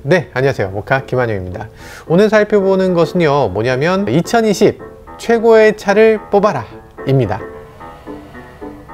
네, 안녕하세요. 모카 김한영입니다. 오늘 살펴보는 것은요, 뭐냐면 2020 최고의 차를 뽑아라 입니다.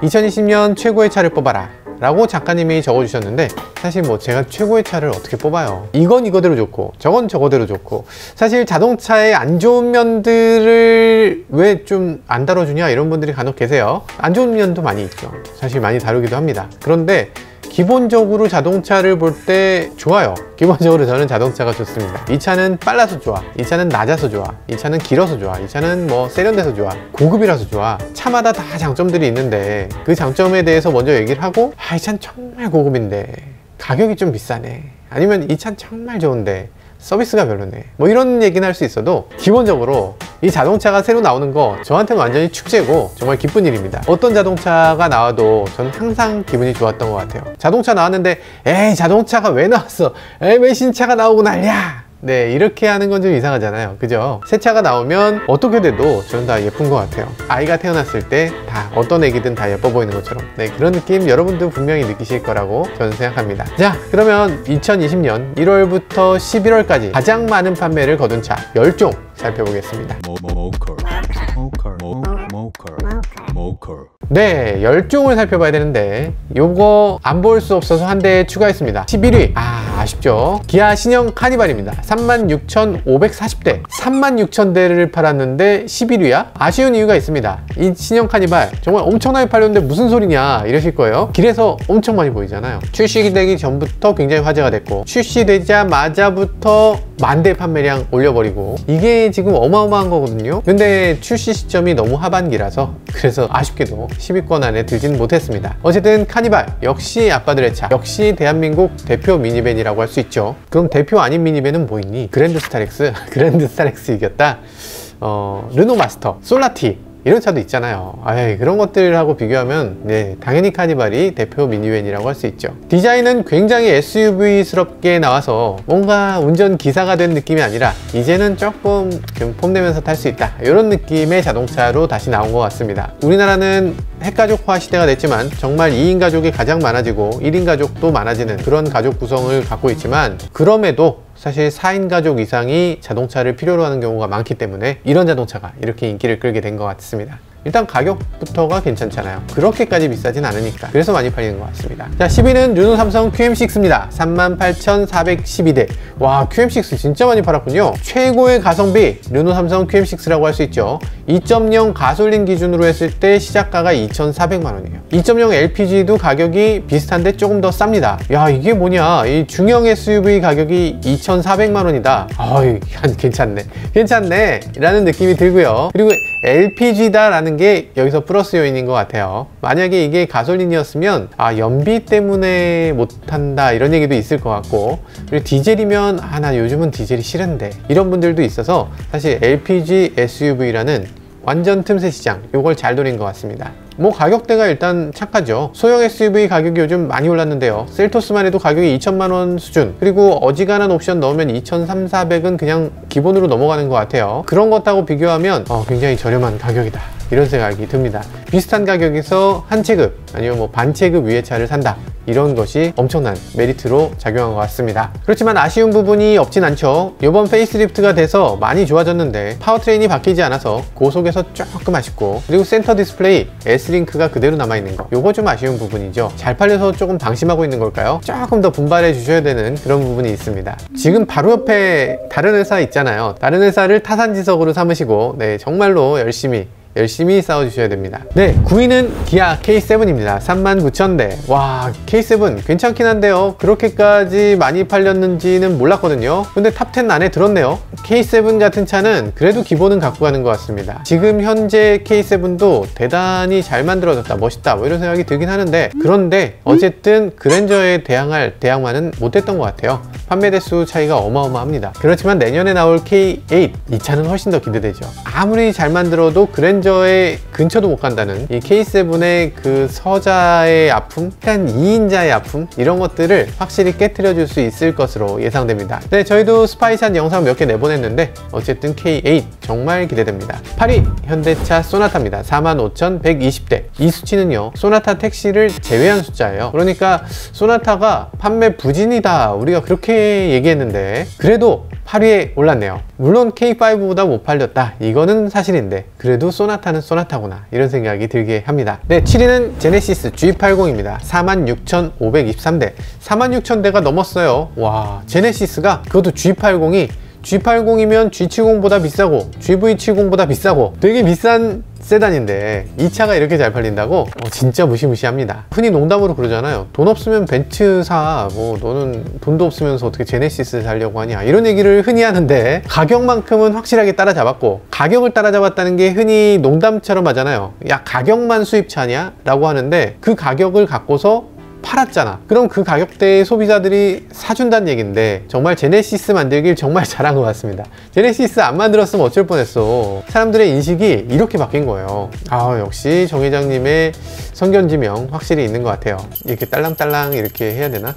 2020년 최고의 차를 뽑아라 라고 작가님이 적어주셨는데, 사실 뭐 제가 최고의 차를 어떻게 뽑아요. 이건 이거대로 좋고 저건 저거대로 좋고, 사실 자동차의 안 좋은 면들을 왜 좀 안 다뤄주냐 이런 분들이 간혹 계세요. 안 좋은 면도 많이 있죠. 사실 많이 다루기도 합니다. 그런데 기본적으로 자동차를 볼 때 좋아요. 기본적으로 저는 자동차가 좋습니다. 이 차는 빨라서 좋아, 이 차는 낮아서 좋아, 이 차는 길어서 좋아, 이 차는 뭐 세련돼서 좋아, 고급이라서 좋아. 차마다 다 장점들이 있는데 그 장점에 대해서 먼저 얘기를 하고, 이 차는 정말 고급인데 가격이 좀 비싸네, 아니면 이 차는 정말 좋은데 서비스가 별로네, 뭐 이런 얘기는 할 수 있어도, 기본적으로 이 자동차가 새로 나오는 거 저한테는 완전히 축제고 정말 기쁜 일입니다. 어떤 자동차가 나와도 저는 항상 기분이 좋았던 것 같아요. 자동차 나왔는데 에이 자동차가 왜 나왔어, 에이 왜 신차가 나오고 난리야, 네, 이렇게 하는 건 좀 이상하잖아요. 그죠? 새 차가 나오면 어떻게 돼도 저는 다 예쁜 것 같아요. 아이가 태어났을 때 다 어떤 애기든 다 예뻐 보이는 것처럼, 네, 그런 느낌 여러분도 분명히 느끼실 거라고 저는 생각합니다. 자, 그러면 2020년 1월부터 11월까지 가장 많은 판매를 거둔 차 10종 살펴보겠습니다. 네, 10종을 살펴봐야 되는데 요거 안 볼 수 없어서 한 대 추가했습니다. 11위, 아쉽죠. 기아 신형 카니발입니다. 36,540대 36,000대를 팔았는데 11위야? 아쉬운 이유가 있습니다. 이 신형 카니발 정말 엄청나게 팔렸는데 무슨 소리냐 이러실 거예요. 길에서 엄청 많이 보이잖아요. 출시되기 전부터 굉장히 화제가 됐고, 출시되자마자부터 만대 판매량 올려버리고, 이게 지금 어마어마한 거거든요. 근데 출시 시점이 너무 하반기라서 그래서 아쉽게도 10위권 안에 들진 못했습니다. 어쨌든 카니발 역시 아빠들의 차, 역시 대한민국 대표 미니밴이라고 할 수 있죠. 그럼 대표 아닌 미니밴은 뭐 있니? 그랜드 스타렉스 그랜드 스타렉스 이겼다. 르노 마스터, 솔라티 이런 차도 있잖아요. 그런 것들하고 비교하면 네, 당연히 카니발이 대표 미니밴이라고 할 수 있죠. 디자인은 굉장히 SUV스럽게 나와서 뭔가 운전 기사가 된 느낌이 아니라 이제는 조금 좀 폼내면서 탈 수 있다, 이런 느낌의 자동차로 다시 나온 것 같습니다. 우리나라는 핵가족화 시대가 됐지만 정말 2인 가족이 가장 많아지고 1인 가족도 많아지는 그런 가족 구성을 갖고 있지만, 그럼에도 사실 4인 가족 이상이 자동차를 필요로 하는 경우가 많기 때문에 이런 자동차가 이렇게 인기를 끌게 된 것 같습니다. 일단 가격부터가 괜찮잖아요. 그렇게까지 비싸진 않으니까, 그래서 많이 팔리는 것 같습니다. 자, 10위는 르노 삼성 QM6입니다 38,412대. 와, QM6 진짜 많이 팔았군요. 최고의 가성비 르노 삼성 QM6라고 할 수 있죠. 2.0 가솔린 기준으로 했을 때 시작가가 2,400만원이에요 2.0 LPG도 가격이 비슷한데 조금 더 쌉니다. 야, 이게 뭐냐, 이 중형 SUV 가격이 2,400만원이다. 괜찮네 라는 느낌이 들고요. 그리고 LPG다 라는 게 여기서 플러스 요인인 것 같아요. 만약에 이게 가솔린이었으면 연비 때문에 못한다 이런 얘기도 있을 것 같고, 그리고 디젤이면 나 요즘은 디젤이 싫은데 이런 분들도 있어서, 사실 LPG SUV라는 완전 틈새 시장, 요걸 잘 노린 것 같습니다. 뭐 가격대가 일단 착하죠. 소형 SUV 가격이 요즘 많이 올랐는데요. 셀토스만 해도 가격이 2천만원 수준, 그리고 어지간한 옵션 넣으면 2,300~400은 그냥 기본으로 넘어가는 것 같아요. 그런 것하고 비교하면 굉장히 저렴한 가격이다, 이런 생각이 듭니다. 비슷한 가격에서 한 체급 아니면 뭐 반 체급 위의 차를 산다, 이런 것이 엄청난 메리트로 작용한 것 같습니다. 그렇지만 아쉬운 부분이 없진 않죠. 이번 페이스리프트가 돼서 많이 좋아졌는데 파워트레인이 바뀌지 않아서 고속에서 조금 아쉽고, 그리고 센터 디스플레이 S링크가 그대로 남아있는 거, 요거 좀 아쉬운 부분이죠. 잘 팔려서 조금 방심하고 있는 걸까요? 조금 더 분발해 주셔야 되는 그런 부분이 있습니다. 지금 바로 옆에 다른 회사 있잖아요. 다른 회사를 타산지석으로 삼으시고, 네, 정말로 열심히 싸워주셔야 됩니다. 네, 9위는 기아 K7입니다 39,000대. 와, K7 괜찮긴 한데요, 그렇게까지 많이 팔렸는지는 몰랐거든요. 근데 탑10 안에 들었네요. K7 같은 차는 그래도 기본은 갖고 가는 것 같습니다. 지금 현재 K7도 대단히 잘 만들어졌다, 멋있다, 뭐 이런 생각이 들긴 하는데, 그런데 어쨌든 그랜저에 대항만은 못했던 것 같아요. 판매 대수 차이가 어마어마합니다. 그렇지만 내년에 나올 K8, 이 차는 훨씬 더 기대되죠. 아무리 잘 만들어도 그랜저의 근처도 못 간다는 이 K7의 그 서자의 아픔, 한 2인자의 아픔, 이런 것들을 확실히 깨트려 줄 수 있을 것으로 예상됩니다. 네, 저희도 스파이샷 영상 몇 개 내보냈는데 어쨌든 K8 정말 기대됩니다. 8위 현대차 쏘나타입니다. 45,120대. 이 수치는요 쏘나타 택시를 제외한 숫자예요. 그러니까 쏘나타가 판매 부진이다 우리가 그렇게 얘기했는데 그래도 8위에 올랐네요. 물론 K5보다 못 팔렸다 이거는 사실인데 그래도 쏘나타는 쏘나타구나 이런 생각이 들게 합니다. 네, 7위는 제네시스 G80입니다. 46,523대. 46,000대가 넘었어요. 와, 제네시스가 그것도 G80이 G80이면 G70보다 비싸고 GV70보다 비싸고 되게 비싼 세단인데 이 차가 이렇게 잘 팔린다고? 진짜 무시무시합니다. 흔히 농담으로 그러잖아요. 돈 없으면 벤츠 사. 뭐 너는 돈도 없으면서 어떻게 제네시스 사려고 하냐 이런 얘기를 흔히 하는데 가격만큼은 확실하게 따라잡았고 가격을 따라잡았다는 게 흔히 농담처럼 하잖아요. 야 가격만 수입차냐? 라고 하는데 그 가격을 갖고서 팔았잖아. 그럼 그 가격대의 소비자들이 사준다는 얘기인데 정말 제네시스 만들길 정말 잘한 것 같습니다. 제네시스 안 만들었으면 어쩔 뻔했어. 사람들의 인식이 이렇게 바뀐 거예요. 아 역시 정 회장님의 선견지명 확실히 있는 것 같아요. 이렇게 딸랑딸랑 이렇게 해야 되나?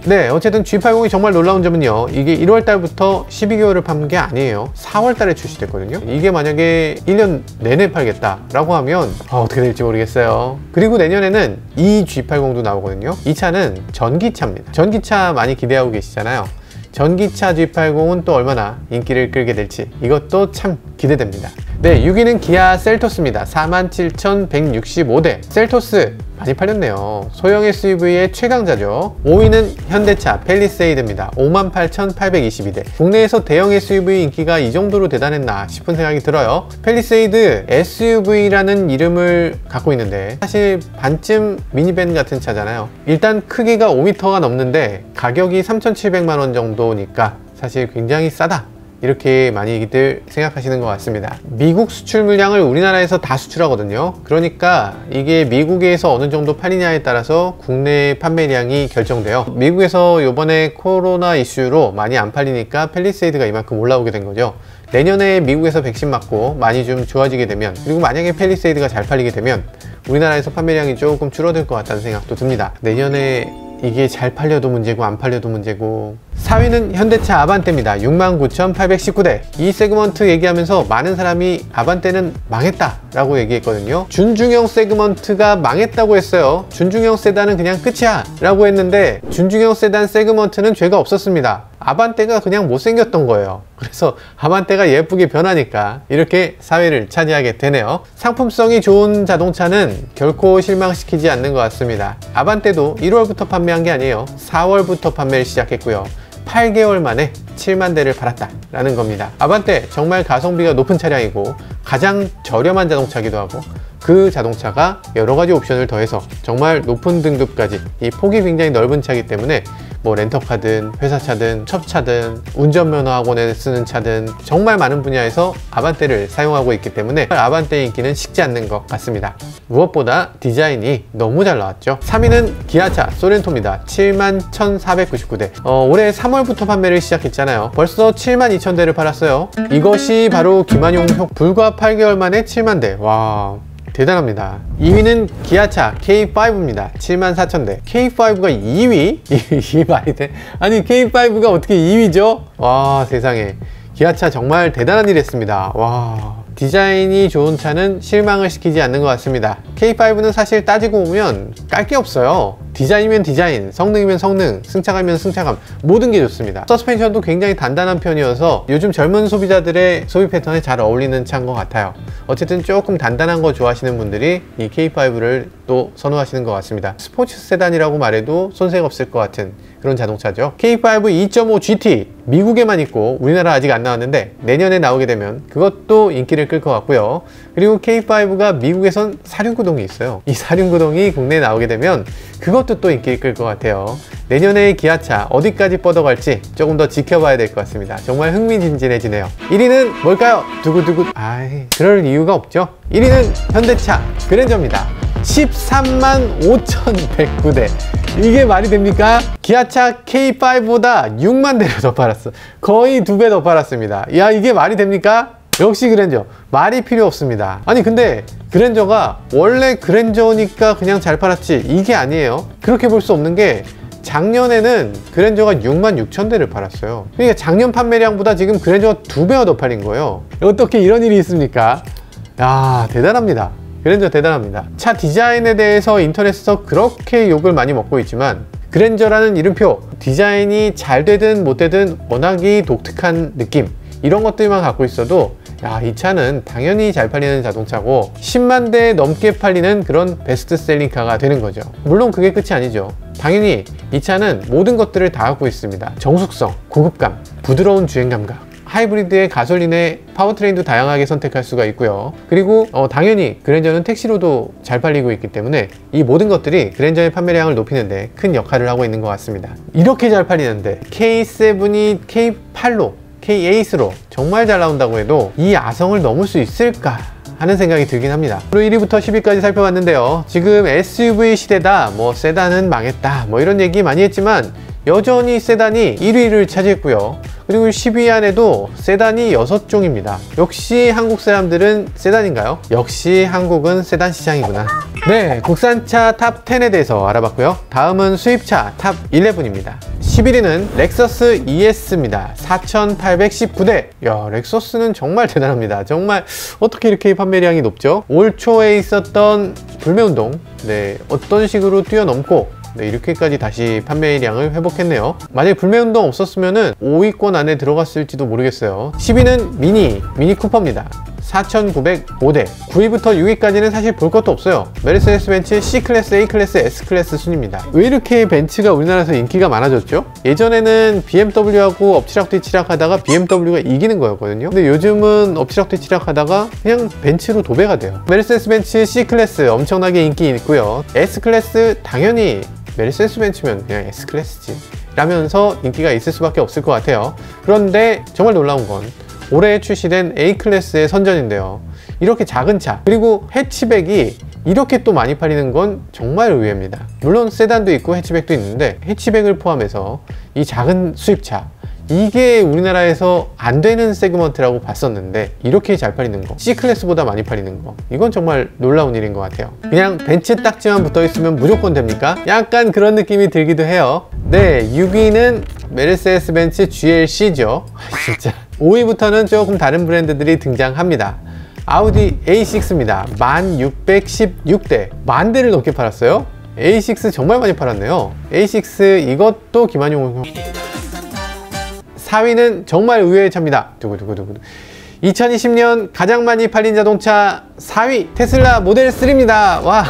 네, 어쨌든 G80이 정말 놀라운 점은요 이게 1월 달부터 12개월을 판 게 아니에요. 4월 달에 출시됐거든요. 이게 만약에 1년 내내 팔겠다 라고 하면 어떻게 될지 모르겠어요. 그리고 내년에는 이 G80도 나오거든요. 이 차는 전기차입니다. 전기차 많이 기대하고 계시잖아요. 전기차 G80은 또 얼마나 인기를 끌게 될지 이것도 참 기대됩니다. 네, 6위는 기아 셀토스입니다. 47,165대. 셀토스 많이 팔렸네요. 소형 SUV의 최강자죠. 5위는 현대차 팰리세이드입니다. 58,822대. 국내에서 대형 SUV 인기가 이 정도로 대단했나 싶은 생각이 들어요. 팰리세이드 SUV라는 이름을 갖고 있는데 사실 반쯤 미니밴 같은 차잖아요. 일단 크기가 5m가 넘는데 가격이 3,700만 원 정도니까 사실 굉장히 싸다 이렇게 많이들 생각하시는 것 같습니다. 미국 수출 물량을 우리나라에서 다 수출하거든요. 그러니까 이게 미국에서 어느 정도 팔리냐에 따라서 국내 판매량이 결정돼요. 미국에서 이번에 코로나 이슈로 많이 안 팔리니까 팰리세이드가 이만큼 올라오게 된 거죠. 내년에 미국에서 백신 맞고 많이 좀 좋아지게 되면 그리고 만약에 팰리세이드가 잘 팔리게 되면 우리나라에서 판매량이 조금 줄어들 것 같다는 생각도 듭니다. 내년에 이게 잘 팔려도 문제고 안 팔려도 문제고. 4위는 현대차 아반떼입니다. 69,819대. 이 세그먼트 얘기하면서 많은 사람이 아반떼는 망했다 라고 얘기했거든요. 준중형 세그먼트가 망했다고 했어요. 준중형 세단은 그냥 끝이야 라고 했는데 준중형 세단 세그먼트는 죄가 없었습니다. 아반떼가 그냥 못생겼던 거예요. 그래서 아반떼가 예쁘게 변하니까 이렇게 4위를 차지하게 되네요. 상품성이 좋은 자동차는 결코 실망시키지 않는 것 같습니다. 아반떼도 1월부터 판매한 게 아니에요. 4월부터 판매를 시작했고요. 8개월 만에 7만 대를 팔았다 라는 겁니다. 아반떼 정말 가성비가 높은 차량이고 가장 저렴한 자동차기도 하고 그 자동차가 여러가지 옵션을 더해서 정말 높은 등급까지 이 폭이 굉장히 넓은 차이기 때문에 뭐 렌터카든 회사차든 첩차든 운전면허학원에 쓰는 차든 정말 많은 분야에서 아반떼를 사용하고 있기 때문에 아반떼 인기는 식지 않는 것 같습니다. 무엇보다 디자인이 너무 잘 나왔죠. 3위는 기아차 소렌토입니다. 71,499대. 올해 3월부터 판매를 시작했잖아요. 벌써 72,000대를 팔았어요. 이것이 바로 김한용 불과 8개월 만에 7만 대. 와, 대단합니다. 2위는 기아차 K5입니다. 74,000대. K5가 2위? 이게 말이 돼? 아니 K5가 어떻게 2위죠? 와, 세상에. 기아차 정말 대단한 일 했습니다. 와, 디자인이 좋은 차는 실망을 시키지 않는 것 같습니다. K5는 사실 따지고 보면 깔 게 없어요. 디자인이면 디자인, 성능이면 성능, 승차감이면 승차감, 모든 게 좋습니다. 서스펜션도 굉장히 단단한 편이어서 요즘 젊은 소비자들의 소비 패턴에 잘 어울리는 차인 것 같아요. 어쨌든 조금 단단한 거 좋아하시는 분들이 이 K5를 또 선호하시는 것 같습니다. 스포츠 세단이라고 말해도 손색 없을 것 같은 그런 자동차죠. K5 2.5 GT 미국에만 있고 우리나라 아직 안 나왔는데 내년에 나오게 되면 그것도 인기를 끌 것 같고요. 그리고 K5가 미국에선 사륜구동이 있어요. 이 사륜구동이 국내에 나오게 되면 그것도 또 인기를 끌 것 같아요. 내년에 기아차 어디까지 뻗어갈지 조금 더 지켜봐야 될 것 같습니다. 정말 흥미진진해지네요. 1위는 뭘까요? 두구두구. 아이, 그럴 이유가 없죠. 1위는 현대차 그랜저입니다. 135,109대. 이게 말이 됩니까? 기아차 K5보다 6만 대를 더 팔았어. 거의 2배 더 팔았습니다. 야, 이게 말이 됩니까? 역시 그랜저. 말이 필요 없습니다. 아니 근데 그랜저가 원래 그랜저니까 그냥 잘 팔았지 이게 아니에요. 그렇게 볼 수 없는 게 작년에는 그랜저가 66,000대를 팔았어요. 그러니까 작년 판매량보다 지금 그랜저가 2배가 더 팔린 거예요. 어떻게 이런 일이 있습니까? 야, 대단합니다. 그랜저 대단합니다. 차 디자인에 대해서 인터넷에서 그렇게 욕을 많이 먹고 있지만 그랜저라는 이름표, 디자인이 잘 되든 못 되든 워낙이 독특한 느낌, 이런 것들만 갖고 있어도 야, 이 차는 당연히 잘 팔리는 자동차고 10만 대 넘게 팔리는 그런 베스트셀링카가 되는 거죠. 물론 그게 끝이 아니죠. 당연히 이 차는 모든 것들을 다 갖고 있습니다. 정숙성, 고급감, 부드러운 주행 감각, 하이브리드의 가솔린의 파워트레인도 다양하게 선택할 수가 있고요. 그리고 당연히 그랜저는 택시로도 잘 팔리고 있기 때문에 이 모든 것들이 그랜저의 판매량을 높이는데 큰 역할을 하고 있는 것 같습니다. 이렇게 잘 팔리는데 K7이 K8로, K8로 정말 잘 나온다고 해도 이 아성을 넘을 수 있을까 하는 생각이 들긴 합니다. 그리고 1위부터 10위까지 살펴봤는데요. 지금 SUV 시대다, 뭐 세단은 망했다, 뭐 이런 얘기 많이 했지만 여전히 세단이 1위를 차지했고요. 그리고 10위 안에도 세단이 6종입니다. 역시 한국 사람들은 세단인가요? 역시 한국은 세단 시장이구나. 네, 국산차 탑 10에 대해서 알아봤고요. 다음은 수입차 탑 11입니다. 11위는 렉서스 ES입니다. 4,819대. 야, 렉서스는 정말 대단합니다. 정말 어떻게 이렇게 판매량이 높죠? 올 초에 있었던 불매운동, 네, 어떤 식으로 뛰어넘고 네, 이렇게까지 다시 판매량을 회복했네요. 만약에 불매운동 없었으면 5위권 안에 들어갔을지도 모르겠어요. 10위는 미니 쿠퍼입니다. 4,905대. 9위부터 6위까지는 사실 볼 것도 없어요. 메르세데스 벤츠 C클래스, A클래스, S클래스 순입니다. 왜 이렇게 벤츠가 우리나라에서 인기가 많아졌죠? 예전에는 BMW하고 엎치락뒤치락 하다가 BMW가 이기는 거였거든요. 근데 요즘은 엎치락뒤치락 하다가 그냥 벤츠로 도배가 돼요. 메르세데스 벤츠 C클래스 엄청나게 인기 있고요. S클래스 당연히 메르세데스 벤츠면 그냥 S클래스지 라면서 인기가 있을 수밖에 없을 것 같아요. 그런데 정말 놀라운 건 올해 출시된 A클래스의 선전인데요. 이렇게 작은 차, 그리고 해치백이 이렇게 또 많이 팔리는 건 정말 의외입니다. 물론 세단도 있고 해치백도 있는데 해치백을 포함해서 이 작은 수입차, 이게 우리나라에서 안 되는 세그먼트라고 봤었는데 이렇게 잘 팔리는 거, C클래스보다 많이 팔리는 거, 이건 정말 놀라운 일인 것 같아요. 그냥 벤츠 딱지만 붙어 있으면 무조건 됩니까? 약간 그런 느낌이 들기도 해요. 네, 6위는 메르세데스 벤츠 GLC죠. 진짜 5위부터는 조금 다른 브랜드들이 등장합니다. 아우디 A6입니다. 1616대. 10,000대를 넘게 팔았어요. A6 정말 많이 팔았네요. A6 이것도 김한용. 4위는 정말 의외의 차입니다. 두구두구두구. 2020년 가장 많이 팔린 자동차 4위 테슬라 모델 3입니다. 와,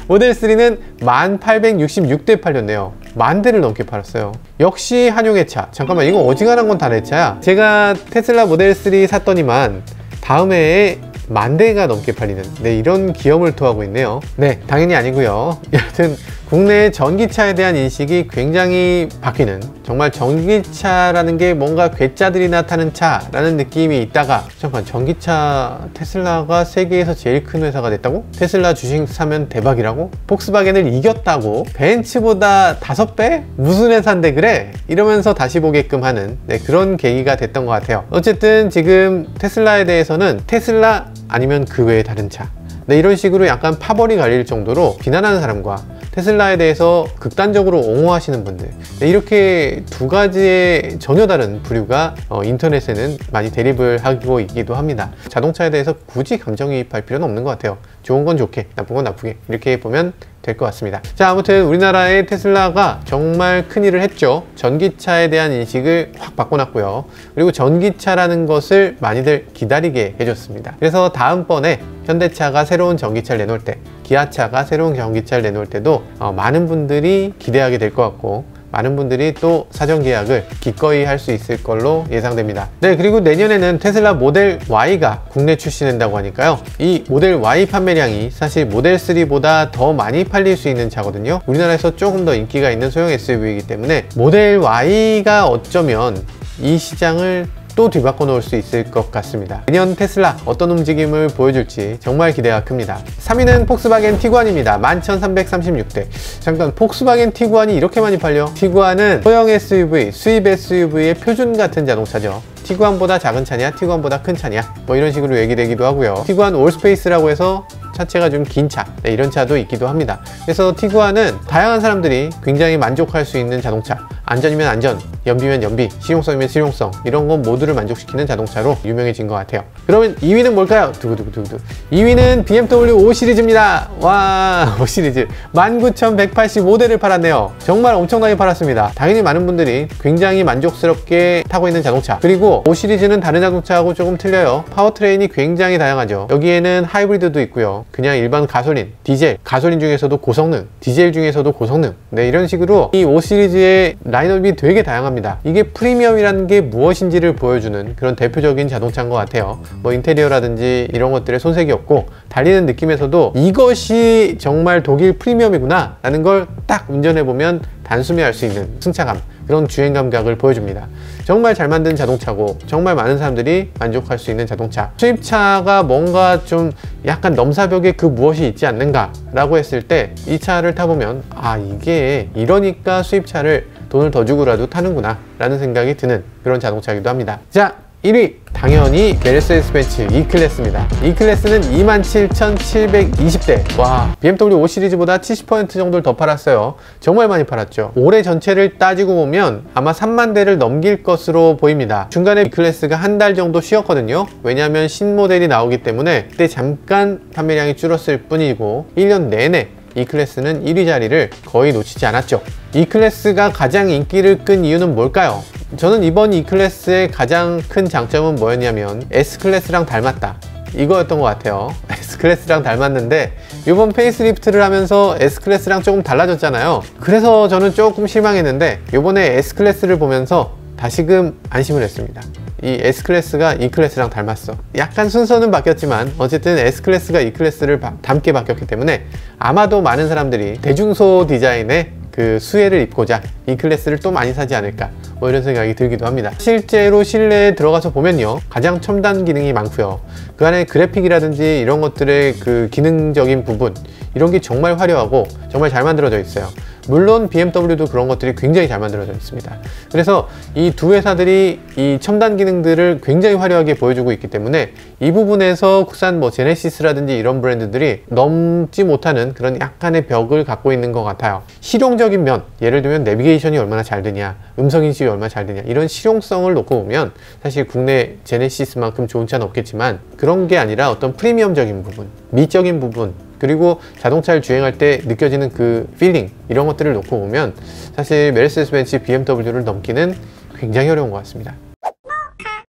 모델 3는 1866대 팔렸네요. 10,000대를 넘게 팔았어요. 역시 한용의 차. 잠깐만, 이거 어지간한 건 다 내 차야. 제가 테슬라 모델 3 샀더니만 다음 해에 10,000대가 넘게 팔리는, 네, 이런 기염을 토하고 있네요. 네, 당연히 아니고요. 여하튼 국내 전기차에 대한 인식이 굉장히 바뀌는, 정말 전기차라는 게 뭔가 괴짜들이나 타는 차라는 느낌이 있다가 잠깐, 전기차 테슬라가 세계에서 제일 큰 회사가 됐다고? 테슬라 주식 사면 대박이라고? 폭스바겐을 이겼다고? 벤츠보다 5배? 무슨 회사인데 그래? 이러면서 다시 보게끔 하는, 네, 그런 계기가 됐던 것 같아요. 어쨌든 지금 테슬라에 대해서는 테슬라 아니면 그 외의 다른 차, 네, 이런 식으로 약간 파벌이 갈릴 정도로 비난하는 사람과 테슬라에 대해서 극단적으로 옹호하시는 분들, 네, 이렇게 두 가지의 전혀 다른 부류가 인터넷에는 많이 대립을 하고 있기도 합니다. 자동차에 대해서 굳이 감정이입할 필요는 없는 것 같아요. 좋은 건 좋게, 나쁜 건 나쁘게, 이렇게 보면 될 것 같습니다. 자, 아무튼 우리나라의 테슬라가 정말 큰일을 했죠. 전기차에 대한 인식을 확 바꿔놨고요. 그리고 전기차라는 것을 많이들 기다리게 해줬습니다. 그래서 다음번에 현대차가 새로운 전기차를 내놓을 때, 기아차가 새로운 전기차를 내놓을 때도 많은 분들이 기대하게 될 것 같고, 많은 분들이 또 사전 계약을 기꺼이 할 수 있을 걸로 예상됩니다. 네, 그리고 내년에는 테슬라 모델 Y가 국내 출시된다고 하니까요. 이 모델 Y 판매량이 사실 모델 3보다 더 많이 팔릴 수 있는 차거든요. 우리나라에서 조금 더 인기가 있는 소형 SUV이기 때문에 모델 Y가 어쩌면 이 시장을 또 뒤바꿔 놓을 수 있을 것 같습니다. 내년 테슬라 어떤 움직임을 보여줄지 정말 기대가 큽니다. 3위는 폭스바겐 티구안입니다. 11,336대. 잠깐, 폭스바겐 티구안이 이렇게 많이 팔려? 티구안은 소형 SUV, 수입 SUV의 표준 같은 자동차죠. 티구안보다 작은 차냐, 티구안보다 큰 차냐, 뭐 이런 식으로 얘기되기도 하고요. 티구안 올스페이스라고 해서 차체가 좀 긴 차, 네, 이런 차도 있기도 합니다. 그래서 티구안은 다양한 사람들이 굉장히 만족할 수 있는 자동차, 안전이면 안전, 연비면 연비, 실용성이면 실용성, 이런 건 모두를 만족시키는 자동차로 유명해진 것 같아요. 그러면 2위는 뭘까요? 두구두구두구. 2위는 BMW 5 시리즈입니다. 와, 5 시리즈 19,185대를 팔았네요. 정말 엄청나게 팔았습니다. 당연히 많은 분들이 굉장히 만족스럽게 타고 있는 자동차. 그리고 5 시리즈는 다른 자동차하고 조금 틀려요. 파워트레인이 굉장히 다양하죠. 여기에는 하이브리드도 있고요, 그냥 일반 가솔린, 디젤, 가솔린 중에서도 고성능, 디젤 중에서도 고성능, 네, 이런 식으로 이 5 시리즈의 라인업이 되게 다양합니다. 이게 프리미엄이라는 게 무엇인지를 보여주는 그런 대표적인 자동차인 것 같아요. 뭐 인테리어라든지 이런 것들에 손색이 없고, 달리는 느낌에서도 이것이 정말 독일 프리미엄이구나 라는 걸 딱 운전해보면 단숨에 알 수 있는 승차감, 그런 주행 감각을 보여줍니다. 정말 잘 만든 자동차고 정말 많은 사람들이 만족할 수 있는 자동차. 수입차가 뭔가 좀 약간 넘사벽에 그 무엇이 있지 않는가 라고 했을 때 이 차를 타보면, 아, 이게 이러니까 수입차를 돈을 더 주고라도 타는구나 라는 생각이 드는 그런 자동차이기도 합니다. 자, 1위 당연히 메르세데스 벤츠 E클래스입니다. E클래스는 27,720대. 와, BMW 5 시리즈보다 70% 정도를 더 팔았어요. 정말 많이 팔았죠. 올해 전체를 따지고 보면 아마 3만 대를 넘길 것으로 보입니다. 중간에 E클래스가 한 달 정도 쉬었거든요. 왜냐하면 신모델이 나오기 때문에 그때 잠깐 판매량이 줄었을 뿐이고 1년 내내 E클래스는 1위 자리를 거의 놓치지 않았죠. E클래스가 가장 인기를 끈 이유는 뭘까요? 저는 이번 E클래스의 가장 큰 장점은 뭐였냐면 S클래스랑 닮았다, 이거였던 것 같아요. S클래스랑 닮았는데 이번 페이스리프트를 하면서 S클래스랑 조금 달라졌잖아요. 그래서 저는 조금 실망했는데 이번에 S클래스를 보면서 다시금 안심을 했습니다. 이 S클래스가 E클래스랑 닮았어. 약간 순서는 바뀌었지만 어쨌든 S클래스가 E클래스를 닮게 바뀌었기 때문에 아마도 많은 사람들이 대중소 디자인의 그 수혜를 입고자 E클래스를 또 많이 사지 않을까, 뭐 이런 생각이 들기도 합니다. 실제로 실내에 들어가서 보면요, 가장 첨단 기능이 많고요, 그 안에 그래픽이라든지 이런 것들의 그 기능적인 부분, 이런 게 정말 화려하고 정말 잘 만들어져 있어요. 물론 BMW도 그런 것들이 굉장히 잘 만들어져 있습니다. 그래서 이 두 회사들이 이 첨단 기능들을 굉장히 화려하게 보여주고 있기 때문에 이 부분에서 국산 뭐 제네시스라든지 이런 브랜드들이 넘지 못하는 그런 약간의 벽을 갖고 있는 것 같아요. 실용적인 면, 예를 들면 내비게이션이 얼마나 잘 되냐, 음성인식이 얼마나 잘 되냐, 이런 실용성을 놓고 보면 사실 국내 제네시스만큼 좋은 차는 없겠지만, 그런 게 아니라 어떤 프리미엄적인 부분, 미적인 부분, 그리고 자동차를 주행할 때 느껴지는 그 필링, 이런 것들을 놓고 보면 사실 메르세데스 벤츠 BMW를 넘기는 굉장히 어려운 것 같습니다.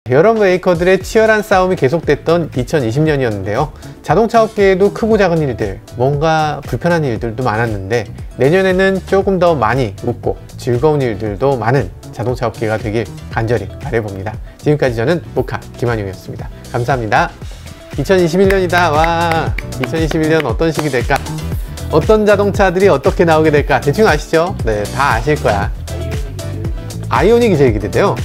여러 메이커들의 치열한 싸움이 계속됐던 2020년이었는데요. 자동차 업계에도 크고 작은 일들, 뭔가 불편한 일들도 많았는데 내년에는 조금 더 많이 웃고 즐거운 일들도 많은 자동차 업계가 되길 간절히 바라봅니다. 지금까지 저는 모카 김한용이었습니다. 감사합니다. 2021년이다. 와, 2021년 어떤 시기 될까? 어떤 자동차들이 어떻게 나오게 될까? 대충 아시죠? 네, 다 아실 거야. 아이오닉이 제일 기대돼요.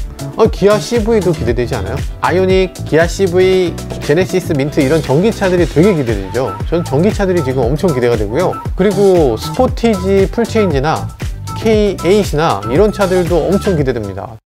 기아 CV도 기대되지 않아요? 아이오닉, 기아 CV, 제네시스, 민트, 이런 전기차들이 되게 기대되죠. 전 전기차들이 지금 엄청 기대가 되고요. 그리고 스포티지 풀체인지나 K8이나 이런 차들도 엄청 기대됩니다.